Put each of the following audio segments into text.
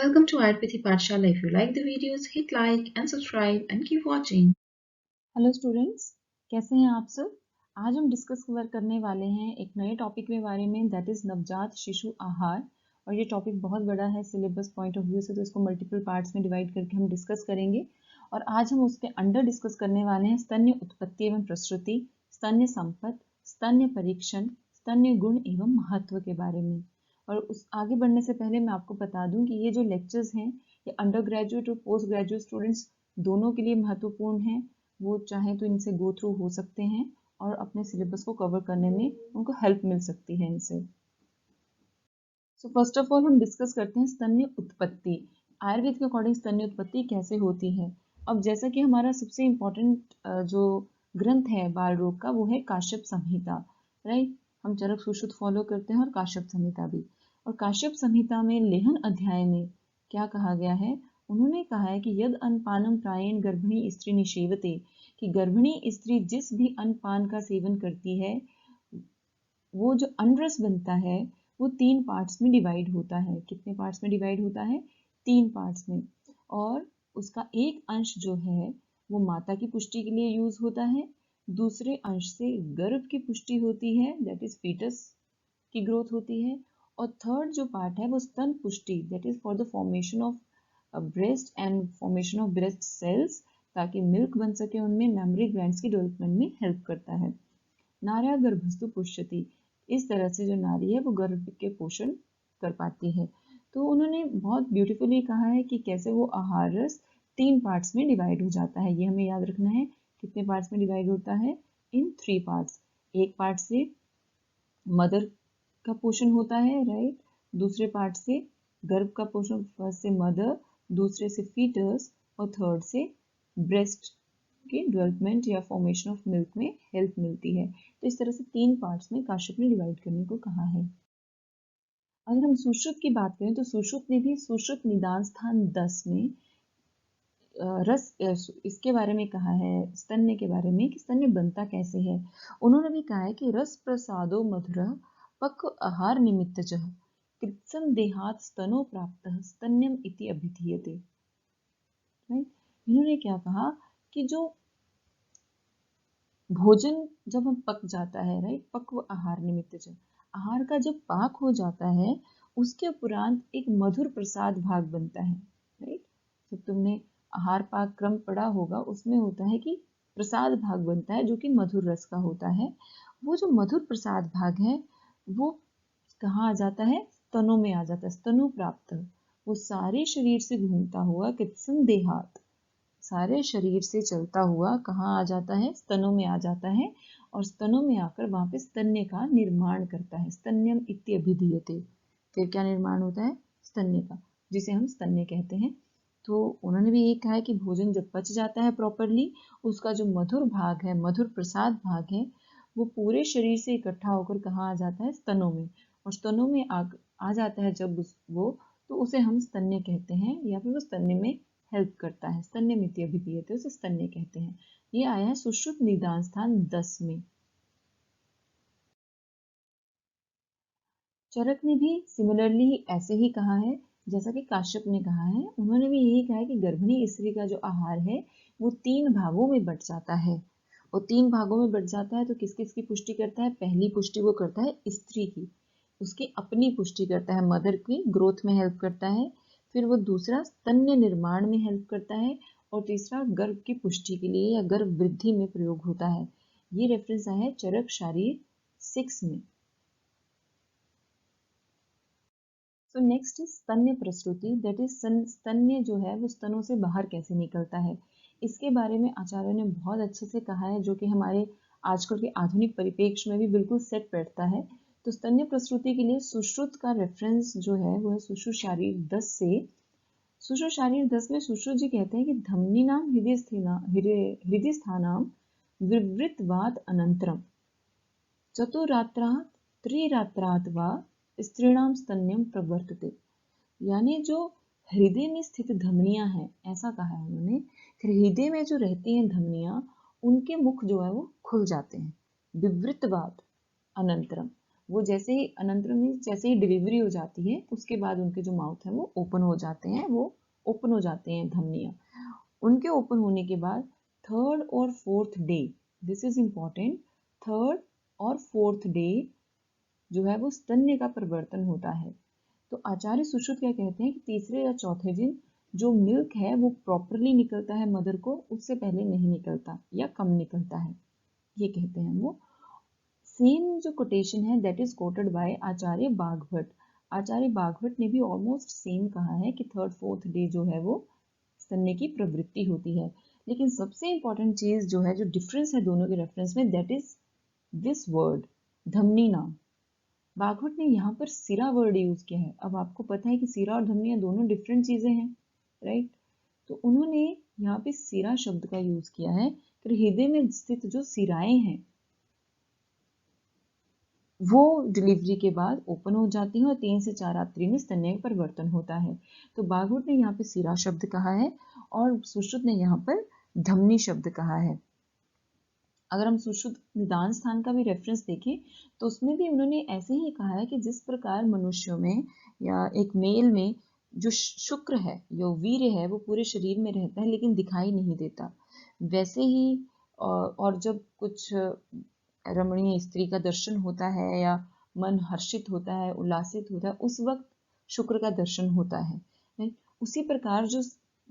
Welcome to Ayurvedic Pathshala. If you like the videos, hit like and subscribe and keep watching. Hello students, कैसे हैं आप सब। आज हम डिस्कस करने वाले हैं एक नए टॉपिक के बारे में, दैट इज़ नवजात शिशु आहार। और ये टॉपिक बहुत बड़ा है सिलेबस पॉइंट ऑफ व्यू से, तो इसको मल्टीपल पार्ट्स में डिवाइड करके हम डिस्कस करेंगे। और आज हम उसके अंडर डिस्कस करने वाले हैं स्तन्य उत्पत्ति एवं प्रसूति, स्तन्य संपत, स्तन्य परीक्षण, स्तन्य गुण एवं महत्व के बारे में। और उस आगे बढ़ने से पहले मैं आपको बता दूं कि ये जो लेक्चर्स हैं ये अंडर ग्रेजुएट और पोस्ट ग्रेजुएट स्टूडेंट्स दोनों के लिए महत्वपूर्ण हैं। वो चाहे तो इनसे गो थ्रू हो सकते हैं और अपने सिलेबस को कवर करने में उनको हेल्प मिल सकती है इनसे। सो फर्स्ट ऑफ ऑल हम डिस्कस करते हैं स्तन्य उत्पत्ति। आयुर्वेद के अकॉर्डिंग स्तन्य उत्पत्ति कैसे होती है। अब जैसा कि हमारा सबसे इम्पोर्टेंट जो ग्रंथ है बाल रोग का वो है काश्यप संहिता, राइट। हम चरक सुश्रुत फॉलो करते हैं और काश्यप संहिता भी। और काश्यप संहिता में लेहन अध्याय में क्या कहा गया है, उन्होंने कहा है कि यद अन्नपानम प्रायेण गर्भिणी स्त्री निषेवते, कि गर्भिणी स्त्री जिस भी अन्नपान का सेवन करती है वो जो अनरस बनता है वो 3 पार्ट्स में डिवाइड होता है। कितने पार्ट्स में डिवाइड होता है? 3 पार्ट्स में। और उसका एक अंश जो है वो माता की पुष्टि के लिए यूज होता है, दूसरे अंश से गर्भ की पुष्टि होती है, दैट इज फीटस की ग्रोथ होती है, और थर्ड जो पार्ट है वो स्तन पुष्टि, that is for the formation of breast and formation of breast cells, ताकि मिल्क बन सके, उनमें मेमोरी ग्लैंड्स की डेवलपमेंट में हेल्प करता है। नार्या गर्भस्तु पुष्यति, इस तरह से जो नारी है वो गर्भ के पोषण कर पाती है। तो उन्होंने बहुत ब्यूटीफुली कहा है कि कैसे वो आहार रस 3 पार्ट्स में डिवाइड हो जाता है। ये हमें याद रखना है, कितने पार्ट्स में डिवाइड होता है? इन 3 पार्ट्स। एक पार्ट से मदर का पोषण होता है, राइट। दूसरे पार्ट से गर्भ का पोषण, फर्स्ट से मदर, दूसरे से फीटस, और थर्ड से ब्रेस्ट के डेवलपमेंट या फॉर्मेशन ऑफ मिल्क में हेल्प मिलती है। तो इस तरह से 3 पार्ट्स में काश्यप ने डिवाइड करने को कहा है। अगर हम सुश्रुत की बात करें तो सुश्रुत ने भी सुश्रुत निदान स्थान 10 में इसके बारे में कहा है, स्तन्य के बारे में, कि स्तन्य बनता कैसे है। उन्होंने भी कहा है कि रस प्रसादो मधुर पक्व आहार निमित्तच कृत्सम देहात स्तनो प्राप्त स्तन्यम इति अभिधीयते। इन्होंने क्या कहा कि जो भोजन जब हम पक जाता है, राइट, पक्व आहार निमित्तच, आहार का जब पाक हो जाता है उसके उपरांत एक मधुर प्रसाद भाग बनता है, राइट। जब तुमने आहार पाक क्रम पढ़ा होगा उसमें होता है कि प्रसाद भाग बनता है जो कि मधुर रस का होता है। वो जो मधुर प्रसाद भाग है वो कहाँ आ जाता है? स्तनों में आ जाता है, स्तनु प्राप्त। वो सारे शरीर से घूमता हुआ कृत्सम देहात, सारे शरीर से चलता हुआ कहाँ आ जाता है? स्तनों में आ जाता है। और स्तनों में आकर वहां पे स्तन्य का निर्माण करता है, स्तन्यम इत्यभिधीयते। फिर क्या निर्माण होता है? स्तन्य का, जिसे हम स्तन्य कहते हैं। तो उन्होंने भी ये कहा है कि भोजन जब पच जाता है प्रॉपरली, उसका जो मधुर भाग है, मधुर प्रसाद भाग है, वो पूरे शरीर से इकट्ठा होकर कहाँ आ जाता है? स्तनों में। और स्तनों में आ जाता है जब वो, तो उसे हम स्तन्य कहते हैं, या फिर वो स्तन्य में हेल्प करता है। स्तन्य मिति अभिधीयते, उसे स्तन्य कहते हैं। ये आया है सुश्रुत निदान स्थान 10 में। चरक ने भी सिमिलरली ऐसे ही कहा है जैसा कि काश्यप ने कहा है। उन्होंने भी यही कहा है कि गर्भिणी स्त्री का जो आहार है वो 3 भागों में बट जाता है। और 3 भागों में बट जाता है तो किस किस की पुष्टि करता है? पहली पुष्टि वो करता है स्त्री की, उसकी अपनी पुष्टि करता है, मदर की ग्रोथ में हेल्प करता है। फिर वो दूसरा स्तन्य निर्माण में हेल्प करता है, और तीसरा गर्भ की पुष्टि के लिए या गर्भ वृद्धि में प्रयोग होता है। ये रेफरेंस आया है चरक शारीर 6 में। सो नेक्स्ट इज स्तन्य प्रसूति, दैट इज स्तन्य जो है वो स्तनों से बाहर कैसे निकलता है। इसके बारे में आचार्य ने बहुत अच्छे से कहा है, जो कि हमारे आजकल के आधुनिक परिप्रेक्ष्य में भी बिल्कुल सेट बैठता है। तो स्तन्य प्रसूति के लिए सुश्रुत का रेफरेंस जो है वो है सुश्रुत शारीर 10 से। सुश्रुत शारीर 10 में सुश्रुत जी कहते हैं कि धमनी नाम हृदय स्थानाम विवृतवात अनंतरम चतुरात्रात् त्रिरात्रात् वा स्त्रीणाम स्तन्यम प्रवर्तते। यानी जो हृदय में स्थित धमनियां हैं, ऐसा कहा है उन्होंने, हृदय में जो रहती हैं धमनियां, उनके मुख जो है वो खुल जाते हैं। विवृतवात अनंतरम, वो जैसे ही अनंतरम मीन्स जैसे ही डिलीवरी हो जाती है उसके बाद उनके जो माउथ है वो ओपन हो जाते हैं, वो ओपन हो जाते हैं धमनियाँ। उनके ओपन होने के बाद थर्ड और fourth day, this is important, third और फोर्थ डे जो है वो स्तन्य का परिवर्तन होता है। तो आचार्य सुश्रुत क्या कहते हैं कि तीसरे या चौथे दिन जो मिल्क है वो प्रॉपरली निकलता है मदर को, उससे पहले नहीं निकलता या कम निकलता है, ये कहते हैं वो। सेम जो कोटेशन है दैट इज कोटेड बाय आचार्य बागभट्ट। आचार्य बागभट्ट ने भी ऑलमोस्ट सेम कहा है कि थर्ड फोर्थ डे जो है वो स्तन्य की प्रवृत्ति होती है। लेकिन सबसे इंपॉर्टेंट चीज जो है, जो डिफरेंस है दोनों के रेफरेंस में, दैट इज दिस वर्ड धमनी नाम। बागभट्ट ने यहाँ पर सिरा वर्ड यूज किया है। अब आपको पता है कि सिरा और धमनियाँ दोनों डिफरेंट चीजें हैं, राइट? तो उन्होंने यहाँ पे सिरा शब्द का यूज किया है कि हृदय में स्थित जो सिराएं हैं वो डिलीवरी के बाद ओपन हो जाती हैं और 3 से 4 रात्रि में स्तन्य का परिवर्तन होता है। तो बागभट्ट ने यहाँ पे सिरा शब्द कहा है और सुश्रुत ने यहाँ पर धमनी शब्द कहा है। अगर हम सुश्रुत निदान स्थान का भी रेफरेंस देखें तो उसमें भी उन्होंने ऐसे ही कहा है कि जिस प्रकार मनुष्यों में या एक मेल में जो शुक्र है, जो वीर्य है, वो पूरे शरीर में रहता है लेकिन दिखाई नहीं देता, वैसे ही और जब कुछ रमणीय स्त्री का दर्शन होता है या मन हर्षित होता है, उल्लासित होता है, उस वक्त शुक्र का दर्शन होता है। उसी प्रकार जो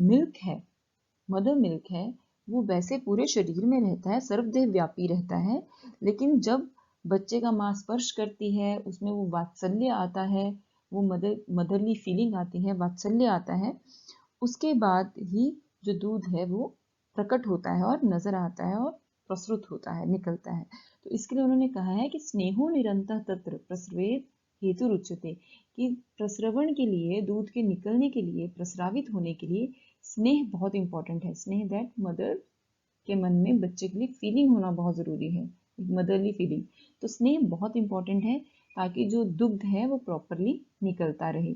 मिल्क है, मदर मिल्क है, वो वैसे पूरे शरीर में रहता है, सर्वदेह व्यापी रहता है, लेकिन जब बच्चे का मां स्पर्श करती है उसमें वो वात्सल्य आता है, वो मदरली फीलिंग आती है, वात्सल्य आता है, उसके बाद ही जो दूध है वो प्रकट होता है और नजर आता है और प्रसृत होता है, निकलता है। तो इसके लिए उन्होंने कहा है कि स्नेहो निरंतर तत्र प्रसवेद हेतु रुच्यते, कि प्रस्रवण के लिए, दूध के निकलने के लिए, प्रस्रावित होने के लिए स्नेह बहुत इंपॉर्टेंट है। स्नेह दैट मदर के मन में बच्चे के लिए फीलिंग होना बहुत जरूरी है, मदरली फीलिंग। तो स्नेह बहुत इंपॉर्टेंट है ताकि जो दुग्ध है वो प्रॉपरली निकलता रहे।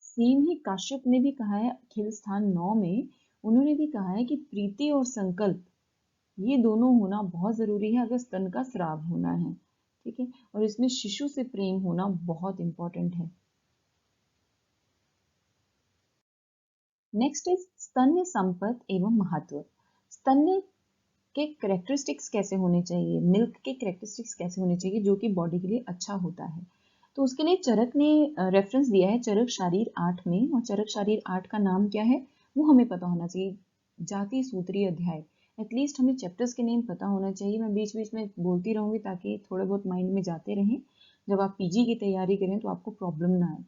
सेम ही काश्यप ने भी कहा है अखिल स्थान 9 में, उन्होंने भी कहा है कि प्रीति और संकल्प ये दोनों होना बहुत जरूरी है अगर स्तन का स्राव होना है, ठीक है? और इसमें शिशु से प्रेम होना बहुत इंपॉर्टेंट है। नेक्स्ट इज स्तन्य संपत्ति एवं महत्व। स्तन्य के करेक्टरिस्टिक्स कैसे होने चाहिए, मिल्क के करेक्टरिस्टिक्स कैसे होने चाहिए जो कि बॉडी के लिए अच्छा होता है। तो उसके लिए चरक ने रेफरेंस दिया है चरक शारीर 8 में, और चरक शारीर 8 का नाम क्या है वो हमें पता होना चाहिए। जाति सूत्री अध्याय, एटलीस्ट हमें चैप्टर्स के नेम पता होना चाहिए। मैं बीच बीच में बोलती रहूंगी ताकि थोड़े बहुत माइंड में जाते रहें, जब आप पीजी की तैयारी करें तो आपको प्रॉब्लम ना आए।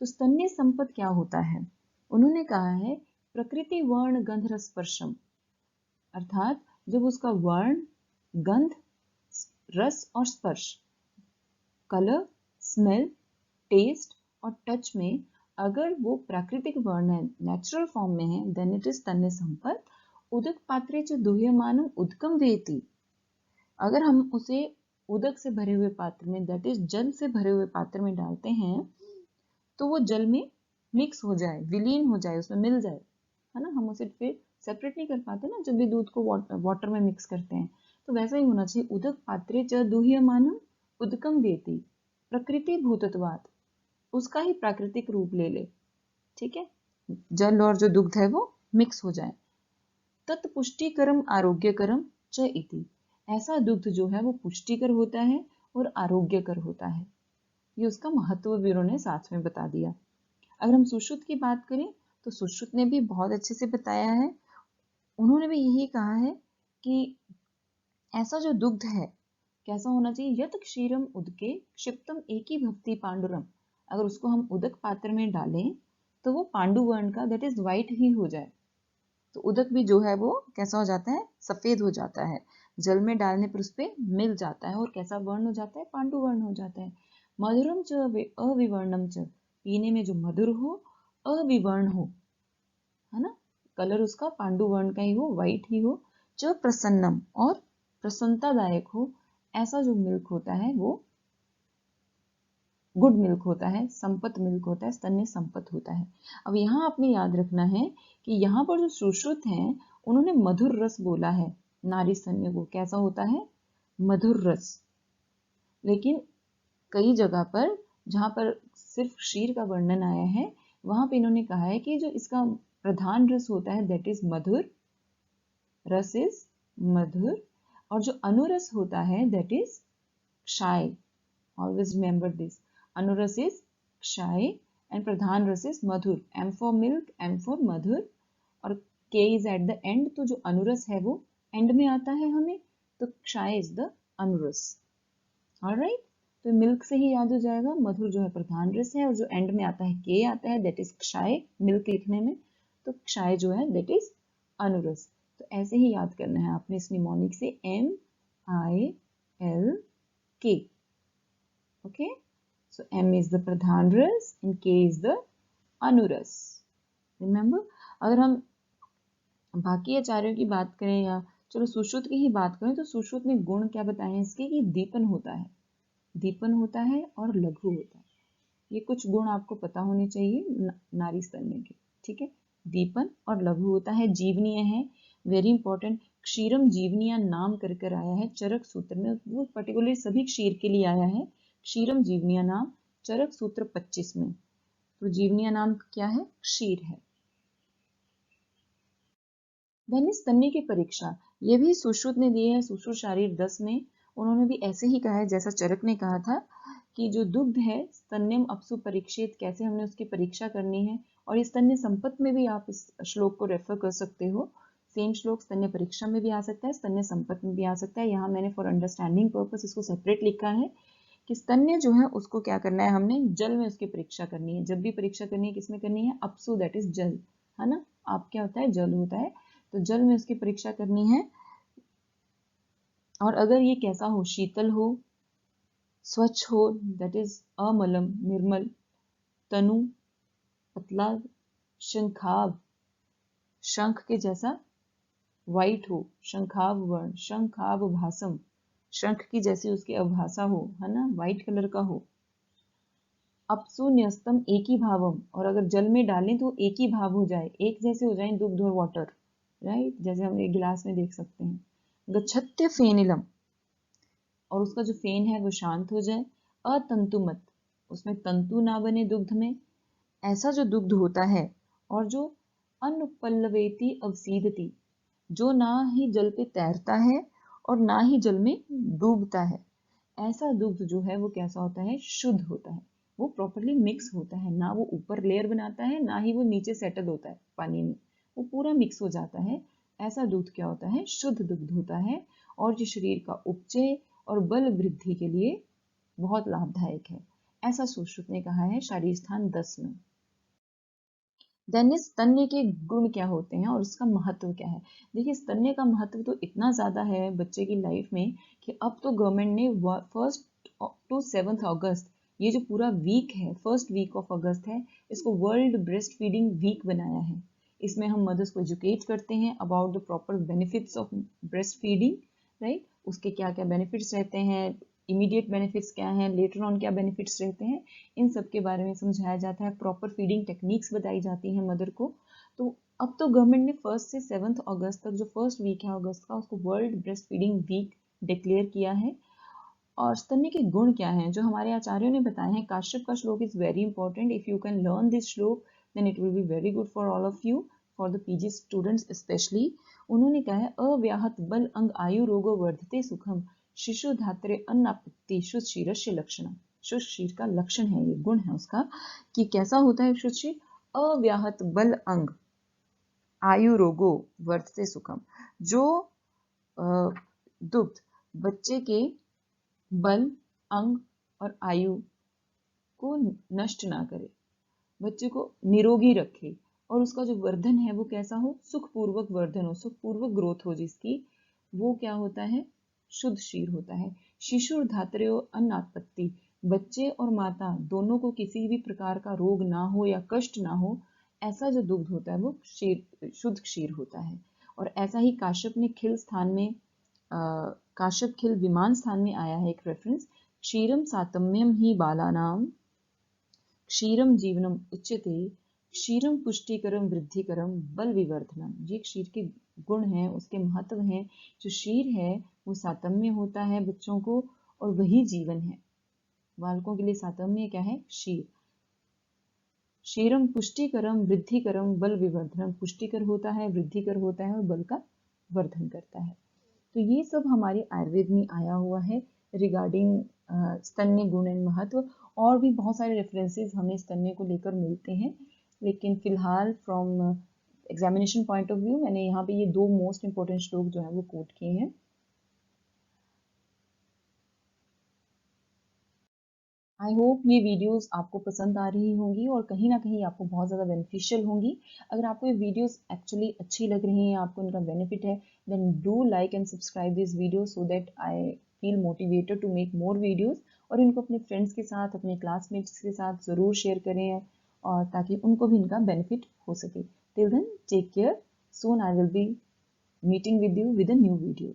तो स्तन्य संपद क्या होता है, उन्होंने कहा है प्रकृति वर्ण गंध रस स्पर्शम, अर्थात जब उसका वर्ण, गंध, रस और स्पर्श, कलर, स्मेल, टेस्ट और टच में अगर वो प्राकृतिक वर्ण है, नेचुरल फॉर्म में है, देन इट इज स्तन्य संपद। उदक पात्रे च दुह्यमानम उदकम वेति, अगर हम उसे उदक से भरे हुए पात्र में, दैट इज जल से भरे हुए पात्र में डालते हैं तो वो जल में मिक्स हो जाए, विलीन हो जाए, उसमें मिल जाए, है ना? हम उसे फिर सेपरेट नहीं कर पाते ना जब भी दूध को वाटर में मिक्स करते हैं। तो वैसा ही होना चाहिए, उदक पात्रे च दुह्यमानम उदकम वेति, प्रकृति भूतत्वात्, उसका ही प्राकृतिक रूप ले ले, ठीक है? जल और जो दुग्ध है वो मिक्स हो जाए। तत्पुष्टिकरम आरोग्यकरम च इति, ऐसा दुग्ध जो है वो पुष्टिकर होता है और आरोग्यकर होता है। ये उसका महत्व भी उन्होंने साथ में बता दिया। अगर हम सुश्रुत की बात करें तो सुश्रुत ने भी बहुत अच्छे से बताया है। उन्होंने भी यही कहा है कि ऐसा जो दुग्ध है कैसा होना चाहिए, यत क्षीरम उदके क्षिप्तम एकी भक्ति पांडुरम, अगर उसको हम उदक पात्र में डालें तो वो पांडु वर्ण का, दैट इज व्हाइट ही हो जाए। तो उदक भी जो है वो कैसा हो जाता है, सफेद हो जाता है, जल में डालने पर उस पर मिल जाता है और कैसा वर्ण हो जाता है, पांडु वर्ण हो जाता है। मधुरम च अविवर्णम च, पीने में जो मधुर हो, अविवर्ण हो, है ना? कलर उसका पांडु वर्ण का ही हो, व्हाइट ही हो। च प्रसन्नम, और प्रसन्नतादायक हो, ऐसा जो मिल्क होता है वो गुड मिल्क होता है, संपत मिल्क होता है, स्तन्य संपत होता है। अब यहाँ आपने याद रखना है कि यहाँ पर जो सुश्रुत हैं उन्होंने मधुर रस बोला है नारी स्तन्य को, कैसा होता है, मधुर रस। लेकिन कई जगह पर जहाँ पर सिर्फ क्षीर का वर्णन आया है वहां पे इन्होंने कहा है कि जो इसका प्रधान रस होता है दैट इज मधुर, रस इज मधुर, और जो अनुरस होता है दैट इज क्षाय। ऑलवेज रिमेंबर दिस, अनुरस इज क्षाय एंड प्रधान रस इज मधुर। M for milk, M for मधुर, और K is at the end, तो जो अनुरस है वो एंड में आता है हमें, तो क्षाय इज द अनुरस। ऑलराइट, तो मिल्क से ही याद हो जाएगा, मधुर जो है प्रधान रस है, और जो एंड में आता है के आता है दैट इज क्षाय मिल्क लिखने में, तो क्षाय जो है दैट इज अनुरस। तो ऐसे ही याद करना है आपने इस निमोनिक से, MILK। Okay, so M is the प्रधान रस एंड K इज द अनुरस। रिमेंबर, अगर हम बाकी आचार्यों की बात करें या चलो सुश्रुत की ही बात करें, तो सुश्रुत ने गुण क्या बताए हैं इसके, कि दीपन होता है, दीपन होता है और लघु होता है। ये कुछ गुण आपको पता होने चाहिए नारी स्तन्य के, ठीक है। दीपन और लघु होता है, जीवनीय है, वेरी इंपॉर्टेंट। क्षीरम जीवनीय नाम कर कर आया है चरक सूत्र में, वो पर्टिकुलरली सभी क्षीर के लिए आया है। क्षीरम जीवनीय नाम चरक सूत्र 25 में, तो जीवनीय नाम क्या है, क्षीर है। मैंने स्तन्य की परीक्षा, ये भी सुश्रुत ने दी है, सुश्रुत शारीर 10 में। उन्होंने भी ऐसे ही कहा है जैसा चरक ने कहा था कि जो दुग्ध है स्तन्यम अपसु परीक्षित, कैसे हमने उसकी परीक्षा करनी है। और इस स्तन्य संपत में भी आप इस श्लोक को रेफर कर सकते हो। सेम श्लोक स्तन्य परीक्षा में भी आ सकता है, स्तन्य संपत में भी आ सकता है। यहाँ मैंने फॉर अंडरस्टैंडिंग पर्पस इसको सेपरेट लिखा है कि स्तन्य जो है उसको क्या करना है, हमने जल में उसकी परीक्षा करनी है। जब भी परीक्षा करनी है किसमें करनी है, अपसु दैट इज जल, है ना। आप क्या होता है, जल होता है, तो जल में उसकी परीक्षा करनी है। और अगर ये कैसा हो, शीतल हो, स्वच्छ हो, दैट इज अमलम निर्मल, तनु पतला, शंखाभ शंख के जैसा वाइट हो, शंखाभ वर्ण, शंखाभ भासम, शंख की जैसी उसकी अभासा हो, है ना, वाइट कलर का हो। अपसु न्यस्तम एक ही भावम, और अगर जल में डालें तो एक ही भाव हो जाए, एक जैसे हो जाए दुग्ध और वाटर, राइट, जैसे हम एक गिलास में देख सकते हैं। गच्छत्य फेनिलम, और उसका जो फेन है वो शांत हो जाए। अतंतुमत, उसमें तंतु ना बने दुग्ध में, ऐसा जो दुग्ध होता है। और जो अनुपल्लवेति अवसीदति, जो ना ही जल पे तैरता है और ना ही जल में डूबता है, ऐसा दुग्ध जो है वो कैसा होता है, शुद्ध होता है। वो प्रॉपरली मिक्स होता है, ना वो ऊपर लेयर बनाता है ना ही वो नीचे सेटल होता है पानी में, वो पूरा मिक्स हो जाता है। ऐसा दूध क्या होता है, शुद्ध दुग्ध होता है, और जो शरीर का उपचय और बल वृद्धि के लिए बहुत लाभदायक है। ऐसा सुश्रुत ने कहा है शारीर स्थान 10 में। देन स्तन्य के गुण क्या होते हैं और उसका महत्व क्या है। देखिए, स्तन्य का महत्व तो इतना ज़्यादा है बच्चे की लाइफ में कि अब तो गवर्नमेंट ने 1 to 7 अगस्त, ये जो पूरा वीक है, फर्स्ट वीक ऑफ अगस्त है, इसको वर्ल्ड ब्रेस्ट फीडिंग वीक बनाया है। इसमें हम मदर्स को एजुकेट करते हैं about the proper benefits of breast feeding, right, उसके क्या क्या बेनिफिट्स रहते हैं, इमीडिएट बेनिफिट्स क्या हैं, लेटर ऑन क्या बेनिफिट्स रहते हैं, इन सब के बारे में समझाया जाता है। प्रॉपर फीडिंग टेक्निक्स बताई जाती हैं मदर को। तो अब तो गवर्नमेंट ने 1 से 7 अगस्त तक जो फर्स्ट वीक है अगस्त का, उसको world breast feeding week declare किया है। और स्तन्य के गुण क्या हैं जो हमारे आचार्यों ने बताए हैं। काश्यप का श्लोक is very important, if you can learn this श्लोक then it will be very good for all of you, for the PG students specially. उन्होंने कहा है, अव्याहत बल अंग आयु रोगो वर्धते सुखम, शिशु धात्रे अन्नापत्ति शुद्ध क्षीरस्य लक्षण। शुद्ध क्षीर का लक्षण है, ये गुण है उसका, कि कैसा होता है शुद्ध क्षीर। अव्याहत बल अंग आयु रोगो वर्धते सुखम, जो दुग्ध बच्चे के बल, अंग और आयु को नष्ट ना करे, बच्चे को निरोगी रखे, और उसका जो वर्धन है वो कैसा हो, सुखपूर्वक वर्धन हो, सुखपूर्वक ग्रोथ हो जिसकी, वो क्या होता है, शुद्ध क्षीर होता है। शिशुर धात्रेयो अन्नात्पत्ति, बच्चे और माता दोनों को किसी भी प्रकार का रोग ना हो या कष्ट ना हो, ऐसा जो दुग्ध होता है वो क्षीर, शुद्ध क्षीर होता है। और ऐसा ही काश्यप ने खिल स्थान में, काश्यप खिल विमान स्थान में आया है एक रेफरेंस, क्षीरम सातम्यम ही बालानाम क्षीरम जीवनम उच्यते, क्षीरम पुष्टिकरम वृद्धिकरम बल विवर्धनम। ये क्षीर के गुण हैं, उसके महत्व हैं। जो क्षीर है वो सातम्य होता है बच्चों को, और वही जीवन है। बालकों के लिए सातवें में क्या है? क्षीर। क्षीरम पुष्टिकरम वृद्धिकरम बल विवर्धनम। पुष्टिकर होता है, वृद्धिकर होता है और बल का वर्धन करता है। तो ये सब हमारे आयुर्वेद में आया हुआ है रिगार्डिंग स्तन्य गुण एंड महत्व। और भी बहुत सारे रेफरेंसेस हमें स्तन्य को लेकर मिलते हैं, लेकिन फिलहाल from examination point of view मैंने यहाँ पे ये 2 मोस्ट इंपॉर्टेंट श्लोक जो है वो कोट किए हैं। आई होप ये वीडियोस आपको पसंद आ रही होंगी और कहीं ना कहीं आपको बहुत ज़्यादा बेनिफिशियल होंगी। अगर आपको ये वीडियोस एक्चुअली अच्छी लग रही हैं, आपको इनका बेनिफिट है, then do like and subscribe this video so that I feel motivated to make more videos. और इनको अपने फ्रेंड्स के साथ, अपने क्लासमेट्स के साथ ज़रूर शेयर करें और ताकि उनको भी इनका बेनिफिट हो सके। Till then take care, soon I will be meeting with you with a new video.